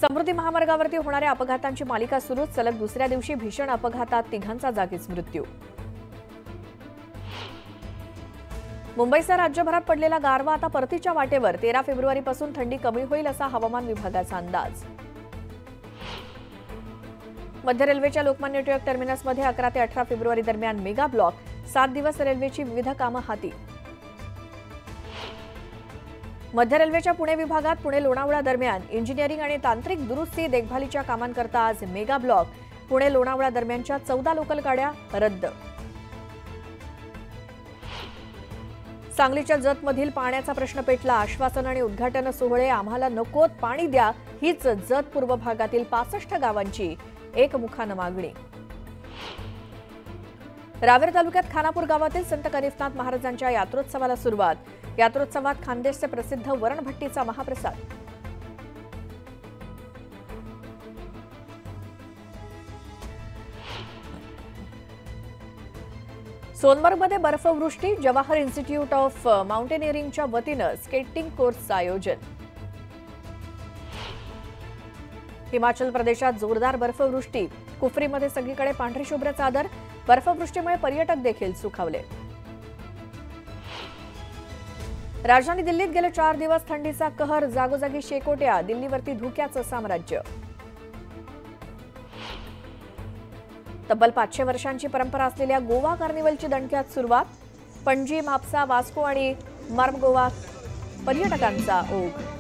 समृद्धी महामार्गावरती होणाऱ्या अपघातांची मालिका सुरूच. सलग दुसऱ्या दिवशी भीषण अपघातात तिघांचा जागीच मृत्यू. मुंबईसह राज्यभरात पडलेला गारवा आता परतीच्या वाटेवर. 13 फेब्रुवारीपासून थंडी कमी होईल असा हवामान विभागाचा अंदाज. मध्य रेल्वेच्या लोकमान्य टिळक टर्मिनसमध्ये 11 ते 18 फेब्रुवारी दरम्यान मेगा ब्लॉक. 7 दिवस रेल्वेची विविध कामं हाती. मध्य रेल्वेच्या पुणे विभागात पुणे लोणावळा दरम्यान इंजिनिअरिंग आणि तांत्रिक दुरुस्ती देखभालीच्या कामांकरता आज मेगा ब्लॉक. पुणे लोणावळा दरम्यानच्या 14 लोकल गाड्या रद्द. सांगलीच्या जतमधील पाण्याचा प्रश्न पेटला. आश्वासन आणि उद्घाटन सोहळे. आम्हाला नकोत, पाणी द्या, हीच जत पूर्व भागातील 65 गावांची एकमुखानं मागणी. रावेर तालुक्यात खानापूर गावातील संत कनिफनाथ महाराजांच्या यात्रोत्सवाला सुरुवात. यात्रोत्सवात खानदेशचे प्रसिद्ध वरणभट्टीचा महाप्रसाद. सोनमर्गमध्ये बर्फवृष्टी. जवाहर इन्स्टिट्यूट ऑफ माउंटेनिअरिंगच्या वतीनं स्केटिंग कोर्सचं आयोजन. हिमाचल प्रदेशात जोरदार बर्फवृष्टी. कुफरीमध्ये सगळीकडे पांढरी शुभ्र चादर. बर्फवृष्टीमुळे पर्यटक देखील सुखावले. राजधानी दिल्लीत गेले 4 दिवस थंडीचा कहर. जागोजागी शेकोट्या. दिल्लीवरती धुक्याचं साम्राज्य. तब्बल 500 वर्षांची परंपरा असलेल्या गोवा कार्निवलची दणक्यात सुरुवात. पणजी, म्हापसा, वास्को आणि मार्मगोवा पर्यटकांचा ओघ.